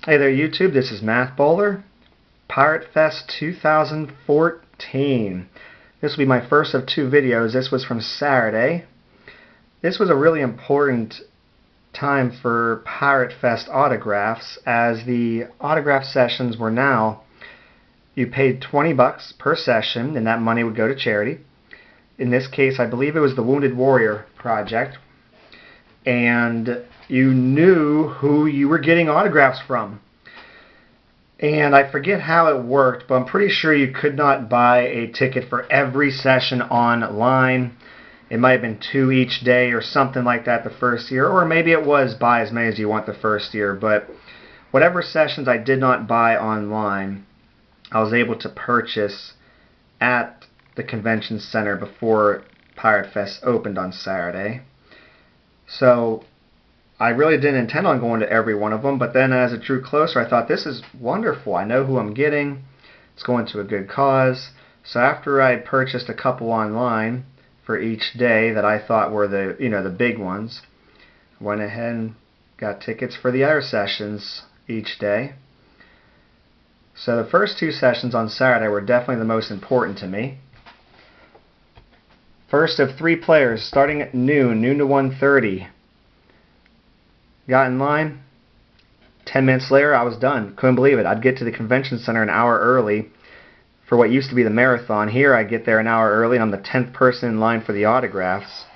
Hey there YouTube, this is Math Bowler, PirateFest 2014. This will be my first of two videos. This was from Saturday. This was a really important time for PirateFest autographs, as the autograph sessions were now, you paid $20 per session and that money would go to charity. In this case, I believe it was the Wounded Warrior Project, and you knew who you were getting autographs from. And I forget how it worked, but I'm pretty sure you could not buy a ticket for every session online. It might have been 2 each day or something like that the first year, or maybe it was buy as many as you want the first year. But whatever sessions I did not buy online, I was able to purchase at the convention center before PirateFest opened on Saturday. So I really didn't intend on going to every one of them, but then as it drew closer, I thought, this is wonderful. I know who I'm getting. It's going to a good cause. So after I purchased a couple online for each day that I thought were the big ones, I went ahead and got tickets for the other sessions each day. So the first 2 sessions on Saturday were definitely the most important to me. First of 3 players, starting at noon to 1:30. Got in line. 10 minutes later, I was done. Couldn't believe it. I'd get to the convention center an hour early for what used to be the marathon. Here, I get there an hour early, and I'm the 10th person in line for the autographs.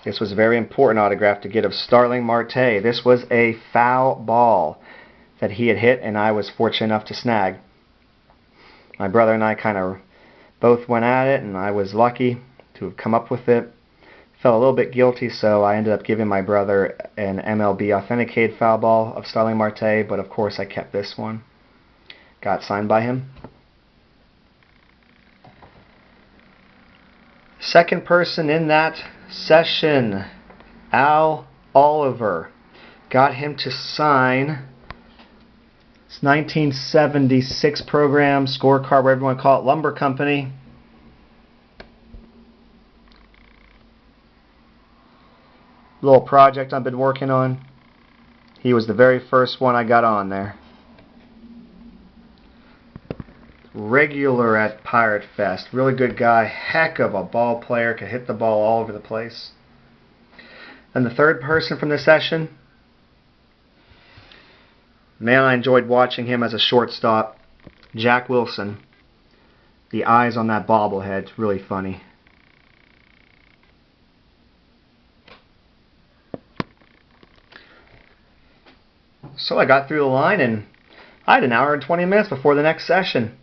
This was a very important autograph to get of Starling Marte. This was a foul ball that he had hit, and I was fortunate enough to snag. My brother and I kind of both went at it, and I was lucky to have come up with it. Felt a little bit guilty, so I ended up giving my brother an MLB authenticated foul ball of Starling Marte, but of course I kept this one. Got signed by him. Second person in that session, Al Oliver. Got him to sign. It's 1976 program, scorecard, whatever you want to call it, Lumber Company. Little project I've been working on. He was the very first one I got on there. Regular at PirateFest. Really good guy. Heck of a ball player. Could hit the ball all over the place. And the third person from the session, man, I enjoyed watching him as a shortstop. Jack Wilson. The eyes on that bobblehead. It's really funny. So I got through the line, and I had an hour and 20 minutes before the next session.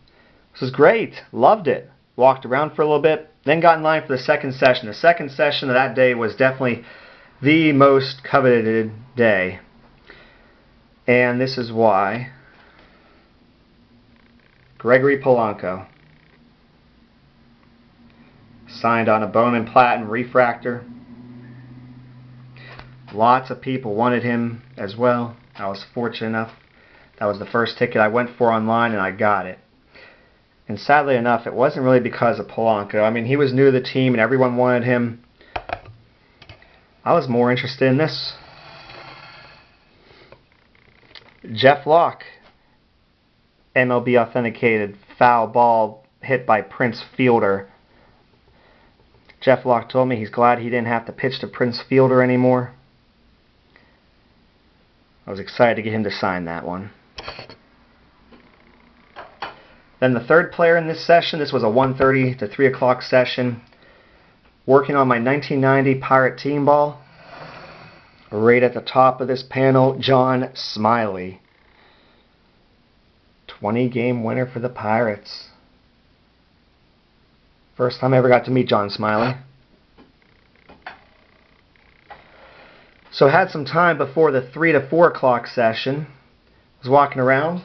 This was great. Loved it. Walked around for a little bit, then got in line for the second session. The second session of that day was definitely the most coveted day. And this is why. Gregory Polanco. Signed on a Bowman Platinum refractor. Lots of people wanted him as well. I was fortunate enough. That was the first ticket I went for online, and I got it. And sadly enough, it wasn't really because of Polanco. I mean, he was new to the team, and everyone wanted him. I was more interested in this. Jeff Locke. MLB authenticated foul ball hit by Prince Fielder. Jeff Locke told me he's glad he didn't have to pitch to Prince Fielder anymore. I was excited to get him to sign that one. Then the third player in this session, this was a 1:30 to 3 o'clock session, working on my 1990 Pirate team ball. Right at the top of this panel, John Smiley. 20-game winner for the Pirates. First time I ever got to meet John Smiley. So I had some time before the 3 to 4 o'clock session. I was walking around.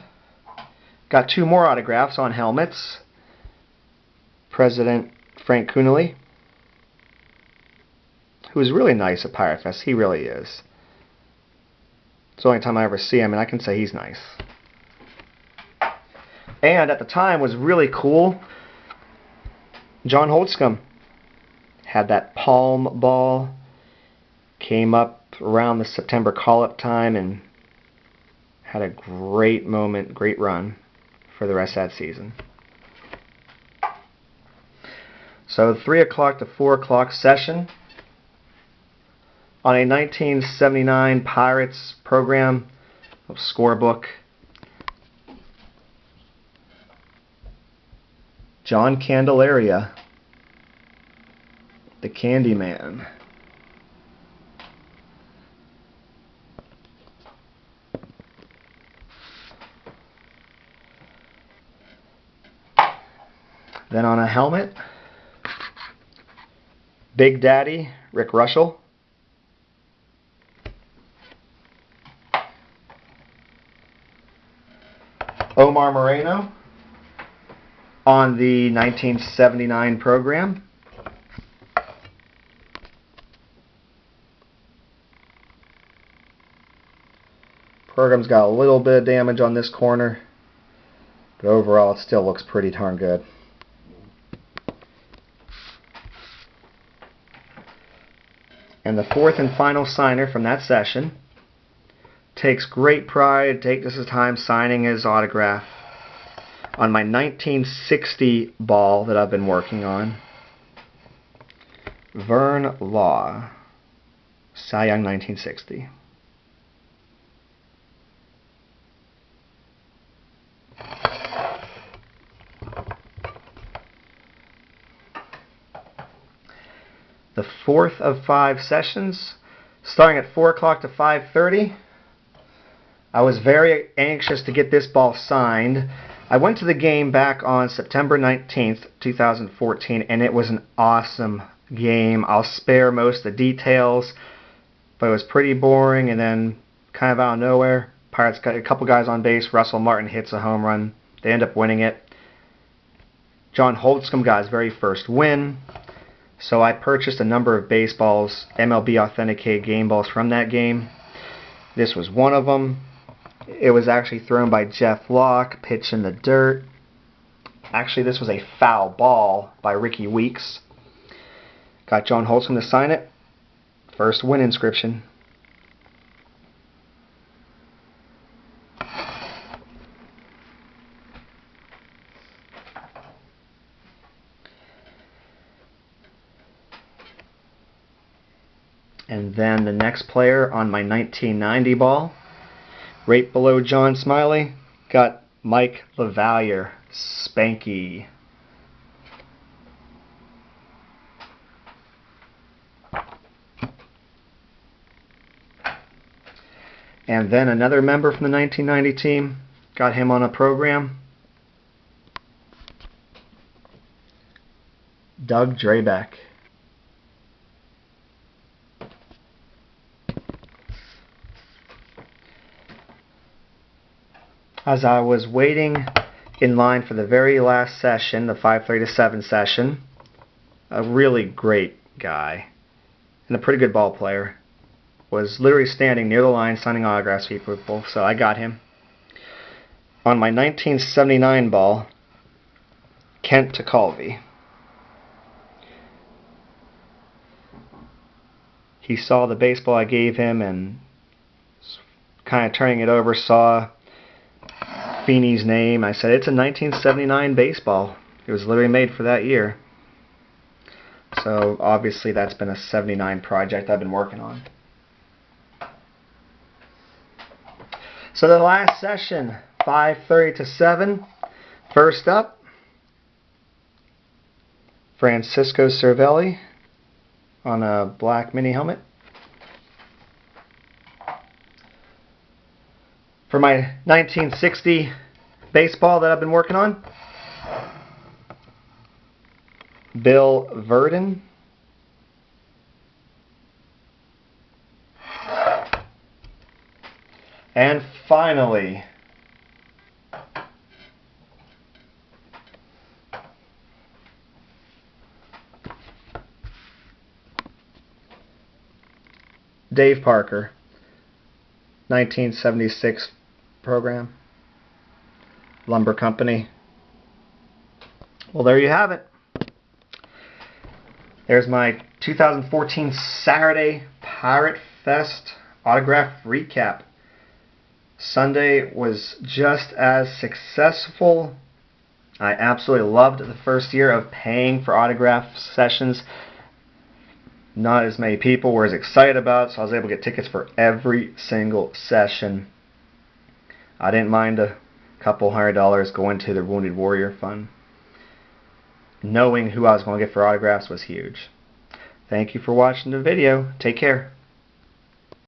Got 2 more autographs on helmets. President Frank Coonelly, who is really nice at PirateFest. He really is. It's the only time I ever see him, and I can say he's nice. And at the time was really cool. John Holtzcomb had that palm ball. Came up around the September call-up time and had a great moment, great run for the rest of that season. So 3 o'clock to 4 o'clock session on a 1979 Pirates program, scorebook. John Candelaria, the Candyman. Then on a helmet, Big Daddy, Rick Russell. Omar Moreno on the 1979 program. Program's got a little bit of damage on this corner, but overall it still looks pretty darn good. And the fourth and final signer from that session takes great pride, takes his time signing his autograph on my 1960 ball that I've been working on. Vern Law, Cy Young 1960. The fourth of 5 sessions, starting at 4 o'clock to 5:30. I was very anxious to get this ball signed. I went to the game back on September 19th, 2014, and it was an awesome game. I'll spare most of the details, but it was pretty boring, and then kind of out of nowhere, Pirates got a couple guys on base. Russell Martin hits a home run. They end up winning it. John Holtzcomb got his very first win. So I purchased a number of baseballs, MLB authenticated game balls from that game. This was one of them. It was actually thrown by Jeff Locke, pitch in the dirt. Actually, this was a foul ball by Ricky Weeks. Got John Holtzcomb to sign it. First win inscription. And then the next player on my 1990 ball, right below John Smiley, got Mike LaValliere, Spanky. And then another member from the 1990 team, got him on a program, Doug Drabeck. As I was waiting in line for the very last session, the 5:30 to 7 session, a really great guy and a pretty good ball player was literally standing near the line signing autographs for people, so I got him. On my 1979 ball, Kent Tekulve. He saw the baseball I gave him and kind of turning it over, saw Feeney's name. I said, it's a 1979 baseball. It was literally made for that year. So obviously that's been a 79 project I've been working on. So the last session, 5:30 to 7. First up, Francisco Cervelli on a black mini helmet. For my 1960 baseball that I've been working on, Bill Verdon. And finally, Dave Parker, 1976 program, Lumber Company. Well, there you have it. There's my 2014 Saturday Pirate Fest autograph recap. Sunday was just as successful. I absolutely loved the first year of paying for autograph sessions. Not as many people were as excited about it, so I was able to get tickets for every single session. I didn't mind a couple $100 going to the Wounded Warrior Fund. Knowing who I was going to get for autographs was huge. Thank you for watching the video. Take care.